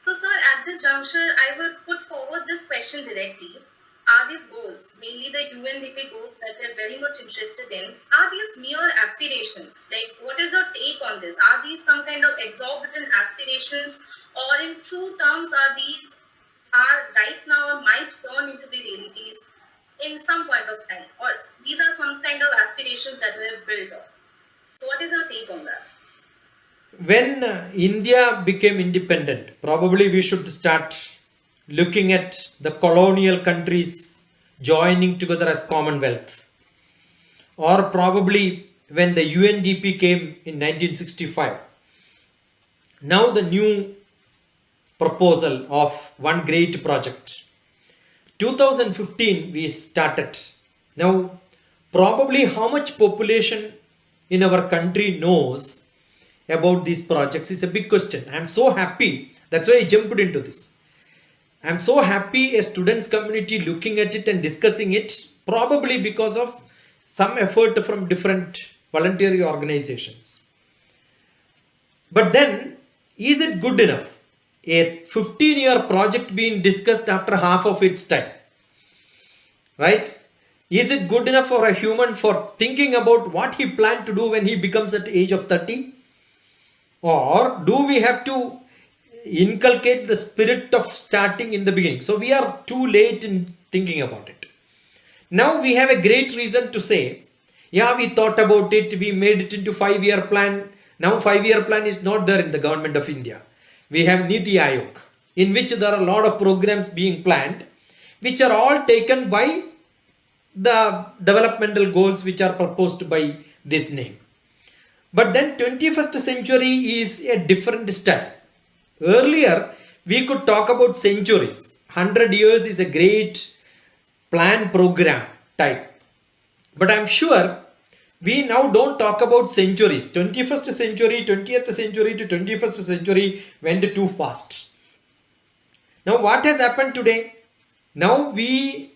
So, sir, at this juncture, I would put forward this question directly. Are these goals, mainly the UNDP goals that we're very much interested in, are these mere aspirations? Like, what is your take on this? Are these some kind of exorbitant aspirations, or in true terms, are right now or might turn into the realities in some point of time, or these are some kind of aspirations that we have built up? So, what is your take on that? When India became independent, probably we should start looking at the colonial countries joining together as Commonwealth. Or probably when the UNDP came in 1965. Now the new proposal of one great project. 2015 we started. Now probably how much population in our country knows about these projects is a big question. I'm so happy. That's why I jumped into this. I'm so happy a students community looking at it and discussing it, probably because of some effort from different voluntary organizations. But then, is it good enough? A 15-year project being discussed after half of its time. Right? Is it good enough for a human for thinking about what he planned to do when he becomes at the age of 30? Or do we have to inculcate the spirit of starting in the beginning? So we are too late in thinking about it. Now we have a great reason to say, yeah, we thought about it, we made it into 5-year plan. Now 5-year plan is not there in the government of India. We have Niti Aayog, in which there are a lot of programs being planned, which are all taken by the developmental goals which are proposed by this name. But then 21st century is a different style. Earlier, we could talk about centuries. 100 years is a great plan program type. But I'm sure we now don't talk about centuries. 21st century, 20th century to 21st century went too fast. Now what has happened today? Now we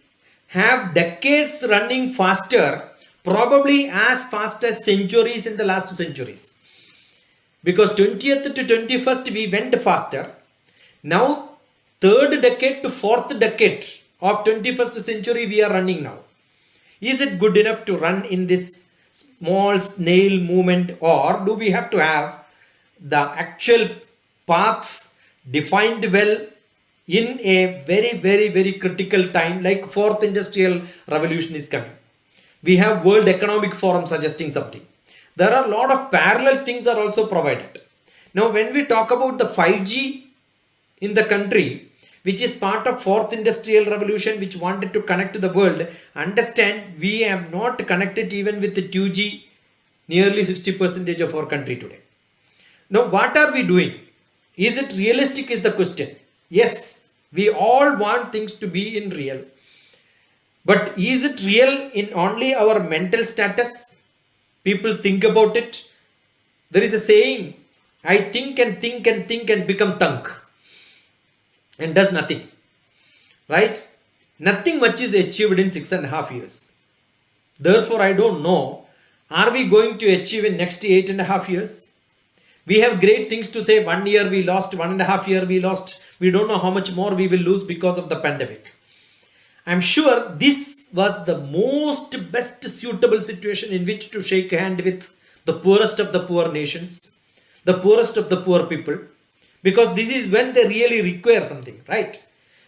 have decades running faster, probably as fast as centuries in the last centuries. Because 20th to 21st we went faster. Now third decade to fourth decade of 21st century we are running now. Is it good enough to run in this small snail movement, or do we have to have the actual paths defined well in a very, very, very critical time, like fourth industrial revolution is coming? We have World Economic Forum suggesting something. There are a lot of parallel things are also provided. Now when we talk about the 5G in the country, which is part of fourth industrial revolution, which wanted to connect to the world, understand we have not connected even with the 2G nearly 60% of our country today. Now what are we doing? Is it realistic is the question. Yes, we all want things to be in real. But is it real in only our mental status? People think about it. There is a saying, I think and think and think and become thunk, and does nothing. Right? Nothing much is achieved in 6.5 years. Therefore, I don't know, are we going to achieve in next 8.5 years? We have great things to say. 1 year we lost, 1.5 year we lost. We don't know how much more we will lose because of the pandemic. I'm sure this was the most best suitable situation in which to shake hand with the poorest of the poor nations, the poorest of the poor people, because this is when they really require something, right?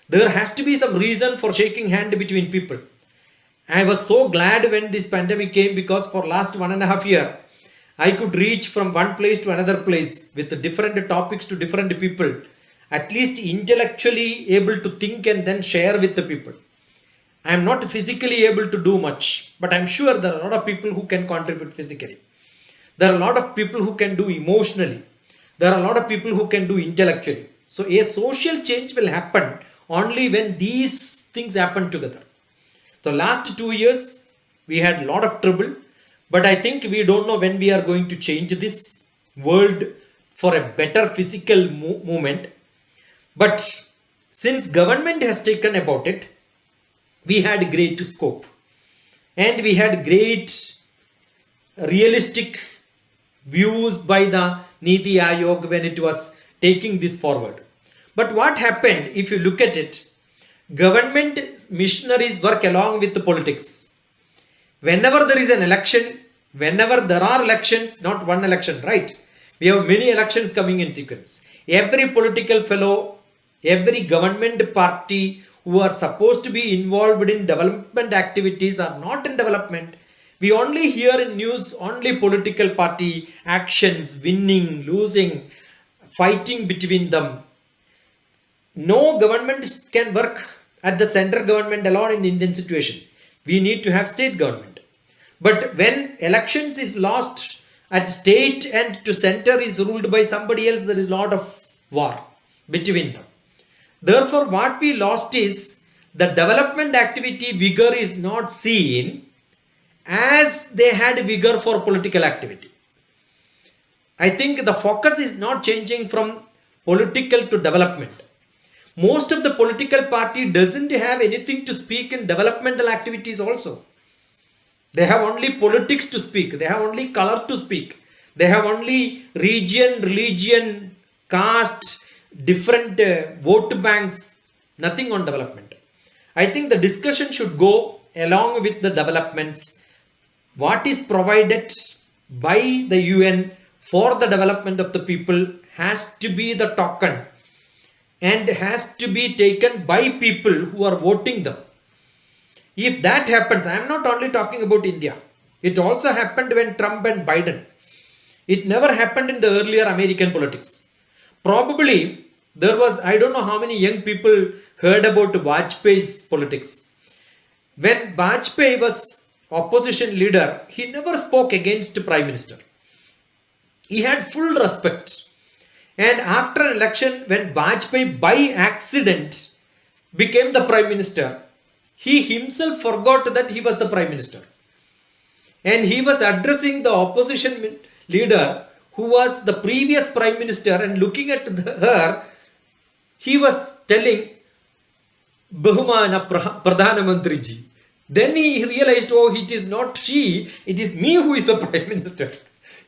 There has to be some reason for shaking hand between people. I was so glad when this pandemic came, because for last 1.5 year, I could reach from one place to another place with different topics to different people, at least intellectually able to think and then share with the people. I am not physically able to do much, but I'm sure there are a lot of people who can contribute physically. There are a lot of people who can do emotionally. There are a lot of people who can do intellectually. So a social change will happen only when these things happen together. So last 2 years, we had a lot of trouble, but I think we don't know when we are going to change this world for a better physical movement. But since government has taken about it, we had great scope and we had great realistic views by the Niti Aayog when it was taking this forward. But what happened, if you look at it, government missionaries work along with the politics. Whenever there is an election, whenever there are elections, not one election, right? We have many elections coming in sequence. Every political fellow, every government party who are supposed to be involved in development activities are not in development. We only hear in news only political party actions, winning, losing, fighting between them. No government can work at the central government alone in Indian situation. We need to have state government. But when elections is lost at state and to center is ruled by somebody else, there is a lot of war between them. Therefore, what we lost is the development activity vigor is not seen as they had vigor for political activity. I think the focus is not changing from political to development. Most of the political party doesn't have anything to speak in developmental activities also. They have only politics to speak. They have only color to speak. They have only region, religion, caste, different vote banks, nothing on development. I think the discussion should go along with the developments. What is provided by the UN for the development of the people has to be the token and has to be taken by people who are voting them. If that happens, I am not only talking about India. It also happened when Trump and Biden. It never happened in the earlier American politics. Probably there was, I don't know how many young people heard about Vajpayee's politics. When Vajpayee was opposition leader, he never spoke against Prime Minister. He had full respect. And after an election, when Vajpayee by accident became the Prime Minister, he himself forgot that he was the Prime Minister. And he was addressing the opposition leader who was the previous Prime Minister, and looking at her, he was telling, Bahumana Pradhana Mantri ji. Then he realized, oh, it is not she, it is me who is the Prime Minister.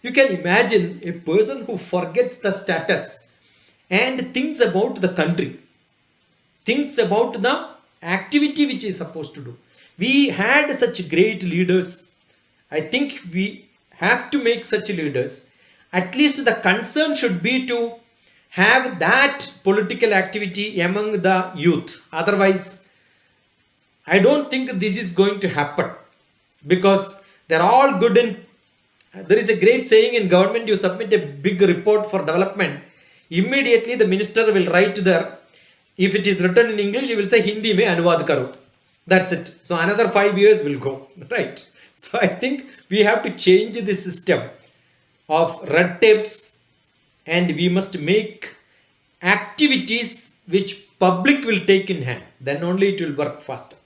You can imagine a person who forgets the status and thinks about the country, thinks about the activity which is supposed to do. We had such great leaders. I think we have to make such leaders. At least the concern should be to have that political activity among the youth. Otherwise, I don't think this is going to happen, because they're all good in. There is a great saying in government: you submit a big report for development, immediately the minister will write there. If it is written in English, he will say Hindi mein anuvad karo. That's it. So another 5 years will go, right? So I think we have to change the system of red tapes, and we must make activities which public will take in hand. Then only it will work faster.